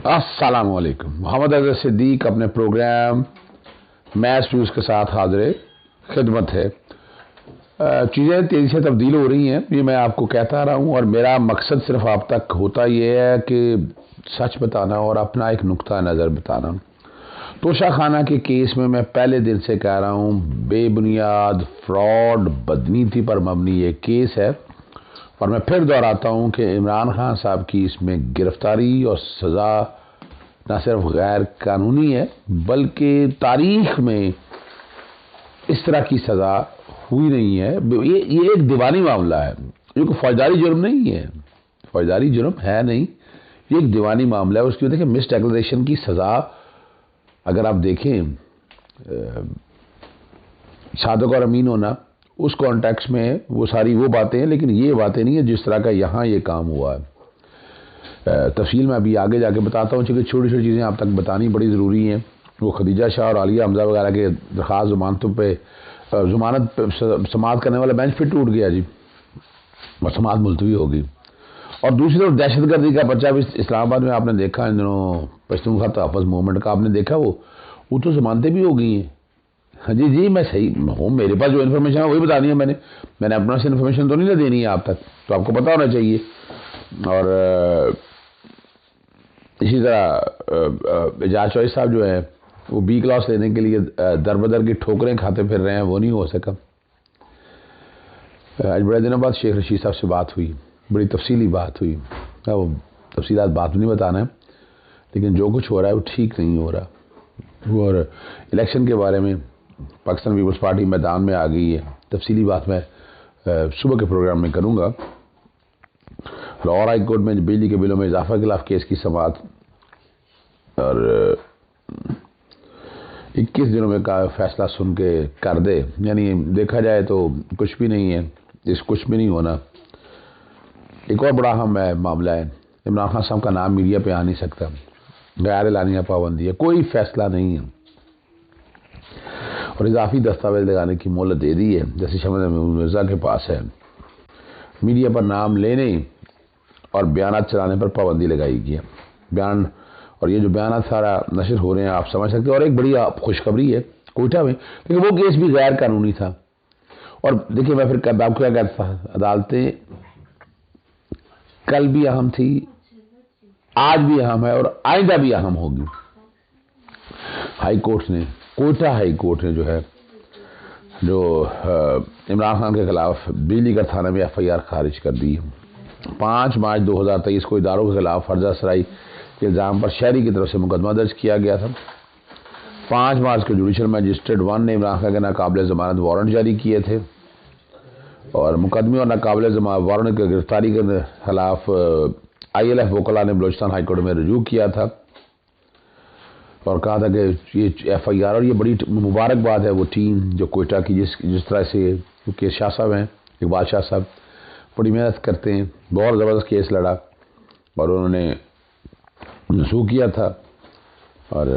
السلام علیکم. محمد اظہر صدیق اپنے پروگرام میچ نیوز کے ساتھ حاضر خدمت ہے. چیزیں تیزی سے تبدیل ہو رہی ہیں، یہ میں آپ کو کہتا رہا ہوں، اور میرا مقصد صرف آپ تک ہوتا یہ ہے کہ سچ بتانا اور اپنا ایک نقطہ نظر بتانا. توشہ خانہ کے کیس میں پہلے دن سے کہہ رہا ہوں، بے بنیاد فراڈ بدنیتی پر مبنی یہ کیس ہے، اور میں پھر دہراتا ہوں کہ عمران خان صاحب کی اس میں گرفتاری اور سزا نہ صرف غیر قانونی ہے بلکہ تاریخ میں اس طرح کی سزا ہوئی نہیں ہے. یہ ایک دیوانی معاملہ ہے، یہ کوئی فوجداری جرم نہیں ہے، فوجداری جرم ہے نہیں، یہ ایک دیوانی معاملہ ہے. اس کی وجہ کہ مس ڈیکلریشن کی سزا اگر آپ دیکھیں صادق اور امین ہونا، اس کانٹیکس میں وہ ساری وہ باتیں ہیں، لیکن یہ باتیں نہیں ہیں جس طرح کا یہاں یہ کام ہوا ہے. تفصیل میں ابھی آگے جا کے بتاتا ہوں، چونکہ چھوٹی چھوٹی چیزیں آپ تک بتانی بڑی ضروری ہیں. وہ خدیجہ شاہ اور عالیہ حمزہ وغیرہ کے درخواست ضمانتوں پہ ضمانت سماعت کرنے والا بینچ پھر ٹوٹ گیا جی، اور سماعت ملتوی ہوگی. اور دوسری طرف دہشت گردی کا پرچہ بھی اسلام آباد میں آپ نے دیکھا، ان دنوں پشتونخوا تحفظ موومنٹ کا آپ نے دیکھا، وہ تو ضمانتیں بھی ہو گئی ہیں. ہاں جی میں صحیح ہوں، میرے پاس جو انفارمیشن ہے وہی بتانی ہے. میں نے اپنا سے انفارمیشن تو نہیں نہ دینی ہے آپ تک، تو آپ کو پتہ ہونا چاہیے. اور اسی طرح اعجاز چوہدری صاحب جو ہیں وہ بی کلاس لینے کے لیے در بدر کی ٹھوکریں کھاتے پھر رہے ہیں، وہ نہیں ہو سکا. آج بڑے دنوں بعد شیخ رشید صاحب سے بات ہوئی، بڑی تفصیلی بات ہوئی. وہ تفصیلات بات نہیں بتانا ہے، لیکن جو کچھ ہو رہا ہے وہ ٹھیک نہیں ہو رہا. اور الیکشن کے بارے میں پاکستان پیپلز پارٹی میدان میں آ گئی ہے، تفصیلی بات میں صبح کے پروگرام میں کروں گا. لاہور ہائی کورٹ میں بجلی کے بلوں میں اضافہ کے خلاف کیس کی سماعت اور 21 دنوں میں کا فیصلہ سن کے کر دے. یعنی دیکھا جائے تو کچھ بھی نہیں ہے، کچھ بھی نہیں ہونا. ایک اور بڑا اہم معاملہ ہے، عمران خان صاحب کا نام میڈیا پہ آ نہیں سکتا، غیر اعلانیہ پابندی ہے، کوئی فیصلہ نہیں ہے، اور اضافی دستاویز لگانے کی مہلت دے دی ہے جیسے شمس مرزا کے پاس ہے. میڈیا پر نام لینے اور بیانات چلانے پر پابندی لگائی گئی ہے. بیان اور یہ جو بیانات سارا نشر ہو رہے ہیں آپ سمجھ سکتے ہیں. اور ایک بڑی خوشخبری ہے کوئٹہ میں، لیکن وہ کیس بھی غیر قانونی تھا. اور دیکھیے میں پھر آپ کو کیا کہتا تھا، عدالتیں کل بھی اہم تھی، آج بھی اہم ہے، اور آئندہ بھی اہم ہوگی. ہائی کورٹ نے، کوئٹہ ہائی کورٹ نے جو عمران خان کے خلاف بجلی کا تھانہ میں FIR خارج کر دی. 5 مارچ 2023 کو اداروں کے خلاف فرضہ سرائی کے الزام پر شہری کی طرف سے مقدمہ درج کیا گیا تھا. 5 مارچ کو جوڈیشل مجسٹریٹ 1 نے عمران خان کے ناقابل ضمانت وارنٹ جاری کیے تھے، اور مقدمے اور ناقابل ضمانت وارنٹ کی گرفتاری کے خلاف ILF وکلاء نے بلوچستان ہائی کورٹ میں رجوع کیا تھا، اور کہا تھا کہ یہ FIR، اور یہ بڑی مبارک بات ہے وہ ٹیم جو کوئٹہ کی جس طرح سے کیونکہ شاہ صاحب ہیں، اقبال شاہ صاحب بڑی محنت کرتے ہیں، بہت زبردست کیس لڑا اور انہوں نے منسوخ کیا تھا. اور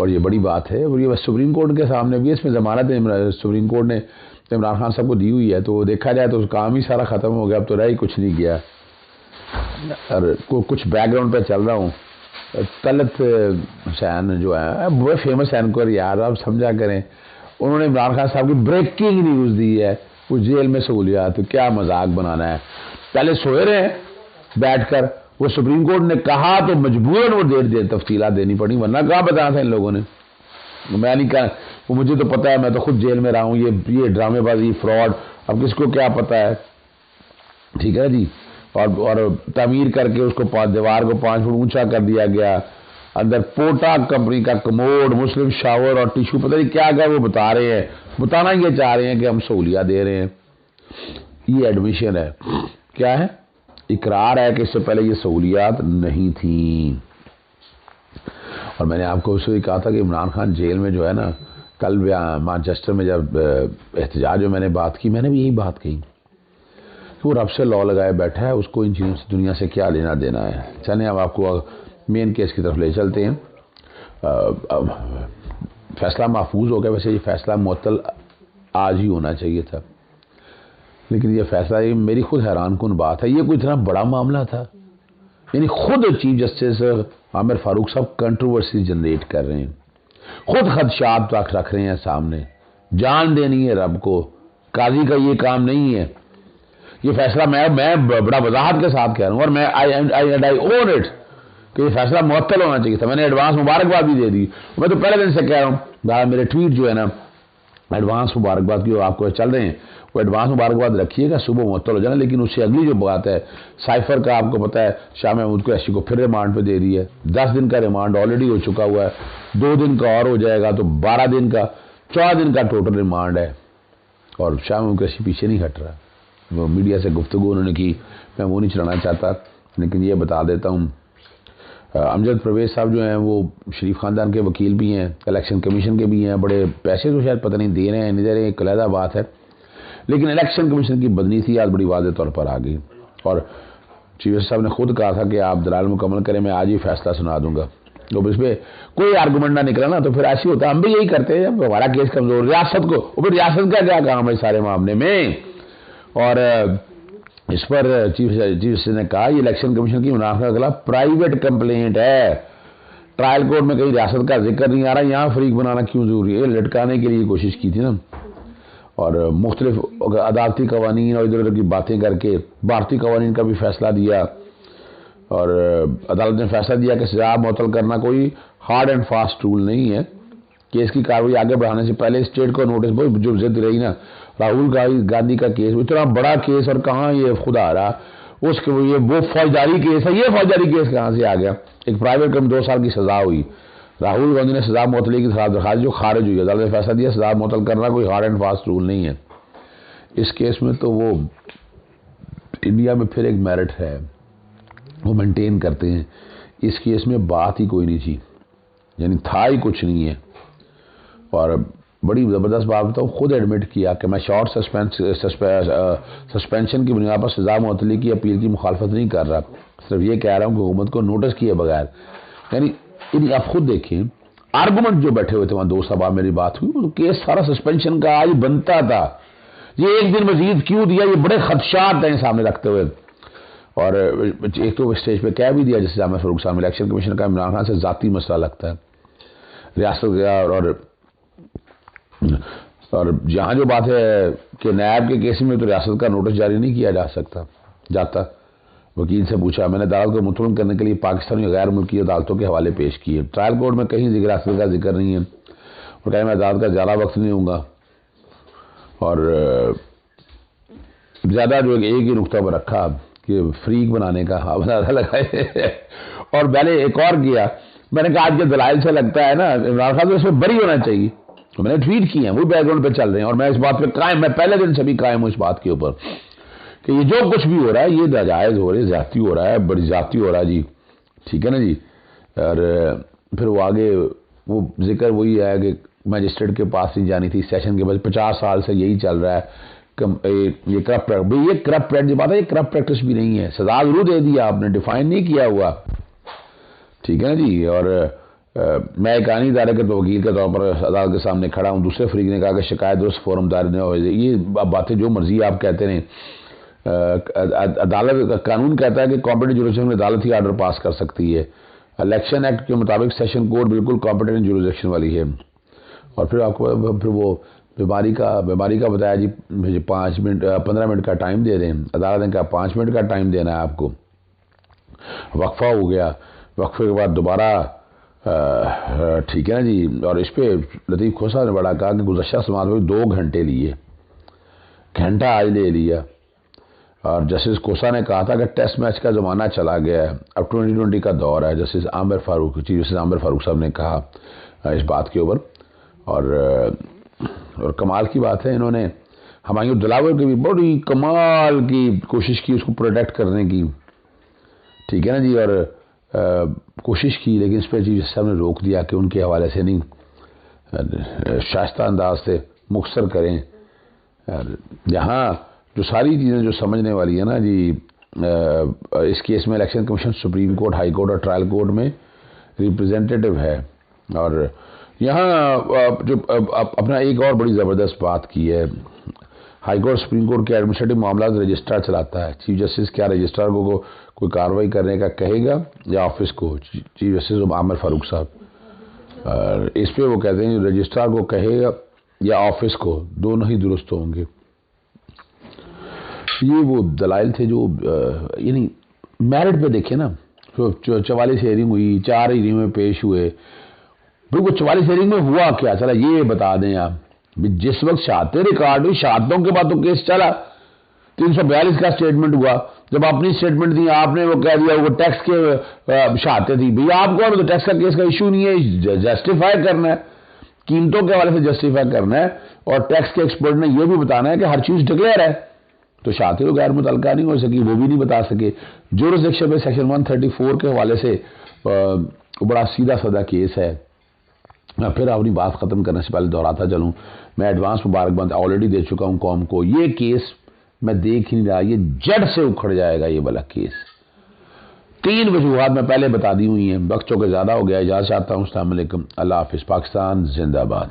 یہ بڑی بات ہے، اور یہ سپریم کورٹ کے سامنے بھی اس میں ضمانت سپریم کورٹ نے عمران خان صاحب کو دی ہوئی ہے. تو دیکھا جائے تو کام ہی سارا ختم ہو گیا، اب تو رہ ہی کچھ نہیں گیا. اور کچھ بیک گراؤنڈ پہ چل رہا ہوں. طلعت حسین جو ہے وہ فیمس اینکر، یار آپ سمجھا کریں، انہوں نے عمران خان صاحب کی بریکنگ نیوز دی ہے، وہ جیل میں سہولیات. کیا مذاق بنانا ہے، پہلے سوئے رہے بیٹھ کر، وہ سپریم کورٹ نے کہا تو مجبوراً وہ دیر تفصیلات دینی پڑی، ورنہ کہاں بتانا تھا ان لوگوں نے. میں نہیں کہا، وہ مجھے تو پتا ہے، میں تو خود جیل میں رہا ہوں. یہ ڈرامے بازی فراڈ اب کس کو کیا پتا ہے، ٹھیک ہے جی. اور تعمیر کر کے اس کو دیوار کو 5 فٹ اونچا کر دیا گیا، اندر پوٹا کمپنی کا کموڈ، مسلم شاور اور ٹیشو، پتہ نہیں کیا وہ بتا رہے ہیں، بتانا یہ چاہ رہے ہیں کہ ہم سہولیات دے رہے ہیں. یہ ایڈمیشن ہے، کیا ہے، اقرار ہے کہ اس سے پہلے یہ سہولیات نہیں تھیں. اور میں نے آپ کو اس وقت کہا تھا کہ عمران خان جیل میں جو ہے نا، کل مانچسٹر میں جب احتجاج میں نے بات کی، میں نے بھی یہی بات کہی، وہ رب سے لاء لگائے بیٹھا ہے، اس کو ان چیزوں سے دنیا سے کیا لینا دینا ہے. چلیں اب آپ کو مین کیس کی طرف لے چلتے ہیں. فیصلہ محفوظ ہو گیا، ویسے یہ فیصلہ معطل آج ہی ہونا چاہیے تھا. لیکن یہ فیصلہ یہ میری خود حیران کن بات ہے، یہ کوئی اتنا بڑا معاملہ تھا؟ یعنی خود چیف جسٹس عامر فاروق صاحب کنٹروورسی جنریٹ کر رہے ہیں، خود خدشات رکھ رہے ہیں سامنے، جان دینی ہے رب کو، قاضی کا یہ کام نہیں ہے یہ فیصلہ، میں بڑا وضاحت کے ساتھ کہہ رہا ہوں، اور میں آئی اون اٹ کہ یہ فیصلہ معطل ہونا چاہیے تھا۔ میں نے ایڈوانس مبارکباد بھی دے دی، میں تو پہلے دن سے کہہ رہا ہوں، میرے ٹویٹ جو ہے نا ایڈوانس مبارکباد کی آپ کو چل رہے ہیں، وہ ایڈوانس مبارکباد رکھیے گا، صبح معطل ہو جانا۔ لیکن اس سے اگلی جو بات ہے سائفر کا، آپ کو پتا ہے شاہ محمود قریشی کو پھر ریمانڈ پہ دے دی ہے، 10 دن کا ریمانڈ آلریڈی ہو چکا ہوا ہے، 2 دن کا اور ہو جائے گا تو 12 دن کا، 14 دن کا ٹوٹل ریمانڈ ہے، اور شاہ محمود قریشی پیچھے نہیں ہٹ رہا۔ وہ میڈیا سے گفتگو انہوں نے کی، میں وہ نہیں چلانا چاہتا، لیکن یہ بتا دیتا ہوں امجد پرویز صاحب جو ہیں وہ شریف خاندان کے وکیل بھی ہیں، الیکشن کمیشن کے بھی ہیں، بڑے پیسے تو شاید پتہ نہیں دے رہے ہیں نہیں دے رہے ہیں، ایک علیحدہ بات ہے، لیکن الیکشن کمیشن کی بدنیتی آج بڑی واضح طور پر آ گئی، اور چیف جسٹس صاحب نے خود کہا تھا کہ آپ دلائل مکمل کریں، میں آج ہی فیصلہ سنا دوں گا۔ تو اس پہ کوئی آرگومنٹ نہ نکلا نا تو پھر ایسے ہوتا ہے، ہم بھی یہی کرتے ہیں جب ہمارا کیس کمزور، ریاست کو، پھر ریاست کا کیا کام ہے سارے معاملے میں؟ اور اس پر چیف جسٹس نے کہا یہ الیکشن کمیشن کی منافع کے خلاف پرائیویٹ کمپلینٹ ہے، ٹرائل کورٹ میں کہیں ریاست کا ذکر نہیں آ رہا، یہاں فریق بنانا کیوں ضروری ہے؟ لٹکانے کے لیے کوشش کی تھی نا، اور مختلف عدالتی قوانین اور ادھر ادھر کی باتیں کر کے بھارتی قوانین کا بھی فیصلہ دیا، اور عدالت نے فیصلہ دیا کہ سزا معطل کرنا کوئی ہارڈ اینڈ فاسٹ رول نہیں ہے، کیس کی کارروائی آگے بڑھانے سے پہلے اسٹیٹ کو نوٹس، جو ضد رہی نا راہل گاندھی کا کیس، اتنا بڑا کیس، اور کہاں یہ خدا آ رہا اس کے وہ فوجداری کیس ہے، یہ فوجداری کیس کہاں سے آ گیا؟ ایک پرائیویٹ کم 2 سال کی سزا ہوئی، راہل گاندھی نے سزا معطلی کی درخواست جو خارج ہوئی، عدالت نے فیصلہ دیا سزا معطل کرنا کوئی ہارڈ اینڈ فاسٹ رول نہیں ہے۔ اس کیس میں تو وہ انڈیا میں پھر ایک میرٹ ہے، وہ مینٹین کرتے ہیں، اس کیس میں بات ہی کوئی نہیں تھی، یعنی تھا ہی کچھ نہیں ہے، اور بڑی زبردست بات بتاؤں، خود ایڈمٹ کیا کہ میں شارٹ سسپینشن کی بنیاد پر سزا معطلی کی اپیل کی مخالفت نہیں کر رہا، صرف یہ کہہ رہا ہوں کہ حکومت کو نوٹس کیے بغیر، یعنی آپ خود دیکھیں آرگومنٹ جو بیٹھے ہوئے تھے وہاں 2 صبح میری بات ہوئی، وہ کیس سارا سسپینشن کا آج بنتا تھا، یہ 1 دن مزید کیوں دیا؟ یہ بڑے خدشات ہیں سامنے رکھتے ہوئے، اور ایک تو اسٹیج پہ کہہ بھی دیا جس سے عامر فاروق صاحب الیکشن کمیشن کا عمران خان سے ذاتی مسئلہ لگتا ہے ریاست کا، اور جہاں جو بات ہے کہ نیب کے کیس میں تو ریاست کا نوٹس جاری نہیں کیا جاتا، وکیل سے پوچھا، میں نے عدالت کو مطمئن کرنے کے لیے پاکستانی غیر ملکی عدالتوں کے حوالے پیش کیے، ٹرائل کورٹ میں کہیں ریاست کا ذکر نہیں ہے، اور کہیں میں عدالت کا زیادہ وقت نہیں ہوں گا، اور زیادہ جو ایک ہی نقطہ پر رکھا کہ فریق بنانے کا اندازہ لگائے، اور میں نے ایک اور کیا، میں نے کہا آج کے دلائل سے لگتا ہے نا عمران خان تو اس میں بری ہونا چاہیے، تو میں نے ٹویٹ کیا، وہ بیک گراؤنڈ پہ چل رہے ہیں، اور میں اس بات پہ قائم، میں پہلے دن سے بھی قائم ہوں اس بات کے اوپر کہ یہ جو کچھ بھی ہو رہا ہے یہ ناجائز ہو رہا ہے، زیادتی ہو رہا ہے، بڑی زیادتی ہو رہا ہے جی، ٹھیک ہے نا جی۔ اور پھر وہ آگے وہ ذکر وہی ہے کہ میجسٹریٹ کے پاس نہیں جانی تھی سیشن کے بعد، 50 سال سے یہی چل رہا ہے، یہ کرپٹ بات ہے، یہ کرپٹ پریکٹس بھی نہیں ہے، سزا ضرور دے دیا آپ نے، ڈیفائن نہیں کیا ہوا، ٹھیک ہے نا جی۔ اور میں ایک آئینی ادارے کے وکیل کے طور پر عدالت کے سامنے کھڑا ہوں، دوسرے فریق نے کہا کہ شکایت درست فورم داری نہ ہو، یہ باتیں جو مرضی آپ کہتے ہیں، عدالت قانون کہتا ہے کہ کمپیٹنٹ جوریسڈکشن میں عدالت ہی آرڈر پاس کر سکتی ہے، الیکشن ایکٹ کے مطابق سیشن کورٹ بالکل کمپیٹنٹ جوریسڈکشن والی ہے، اور پھر آپ کو پھر وہ بیماری کا بتایا جی 15 منٹ کا ٹائم دے دیں، عدالت نے کہا 5 منٹ کا ٹائم دینا ہے آپ کو، وقفہ ہو گیا، وقفے کے بعد دوبارہ ٹھیک ہے نا جی۔ اور اس پہ لطیف کھوسہ نے بڑا کہا کہ گزشتہ سماعت میں 2 گھنٹے لیے، گھنٹہ آج لے لیا، اور جسٹس کھوسہ نے کہا تھا کہ ٹیسٹ میچ کا زمانہ چلا گیا ہے، اب 2020 کا دور ہے، جسٹس عامر فاروق صاحب نے کہا اس بات کے اوپر، اور کمال کی بات ہے انہوں نے ہمایوں دلاور کی بھی بڑی کمال کی کوشش کی اس کو پروٹیکٹ کرنے کی، ٹھیک ہے نا جی، اور کوشش کی، لیکن اس پہ چیف جسٹس صاحب نے روک دیا کہ ان کے حوالے سے نہیں، شائستہ انداز سے مختصر کریں، جہاں جو ساری چیزیں جو سمجھنے والی ہے نا جی، اس کیس میں election commission supreme court, high court اور ٹرائل کورٹ میں ریپرزینٹیٹیو ہے، اور یہاں جو اپنا ایک اور بڑی زبردست بات کی ہے، ہائی کورٹ سپریم کورٹ کے ایڈمنسٹریٹو معاملات رجسٹرار چلاتا ہے. چیف جسٹس کیا رجسٹرار کو کوئی کارروائی کرنے کا کہے گا یا آفس کو؟ چیف جسٹس عامر فاروق صاحب اس پہ وہ کہتے ہیں رجسٹرار کو کہے گا یا آفس کو، دونوں ہی درست ہوں گے. یہ وہ دلائل تھے جو یعنی میرٹ پہ دیکھیں نا، 44 ہیئرنگ ہوئی، 4 ہیئرنگ میں پیش ہوئے. بالکل 44 ہیئرنگ میں ہوا کیا؟ چلا یہ بتا دیں آپ. جس وقت شہادتیں ریکارڈ ہوئی، شہادتوں کے بعد تو کیس چلا. 342 کا اسٹیٹمنٹ ہوا، جب اپنی اسٹیٹمنٹ دی آپ نے وہ کہہ دیا وہ ٹیکس کے شہادتیں تھی. بھئی آپ کون؟ تو ٹیکس کا کیس کا ایشو نہیں ہے، جسٹیفائی کرنا ہے، قیمتوں کے حوالے سے جسٹیفائی کرنا ہے، اور ٹیکس کے ایکسپرٹ نے یہ بھی بتانا ہے کہ ہر چیز ڈکلیئر ہے. تو شہادتیں تو غیر متعلقہ نہیں ہو سکی، وہ بھی نہیں بتا سکے. جورسڈکشن پہ سیکشن 134 کے حوالے سے بڑا سیدھا سادہ کیس ہے. میں پھر اپنی بات ختم کرنے سے پہلے دہراتا چلوں، میں ایڈوانس مبارکباد آلریڈی دے چکا ہوں قوم کو. یہ کیس میں دیکھ نہیں رہا، یہ جڑ سے اکھڑ جائے گا یہ والا کیس. 3 وجوہات میں پہلے بتا دی ہوئی ہیں. وقت چونکہ زیادہ ہو گیا، اجازت چاہتا ہوں. السلام علیکم، اللہ حافظ. پاکستان زندہ باد.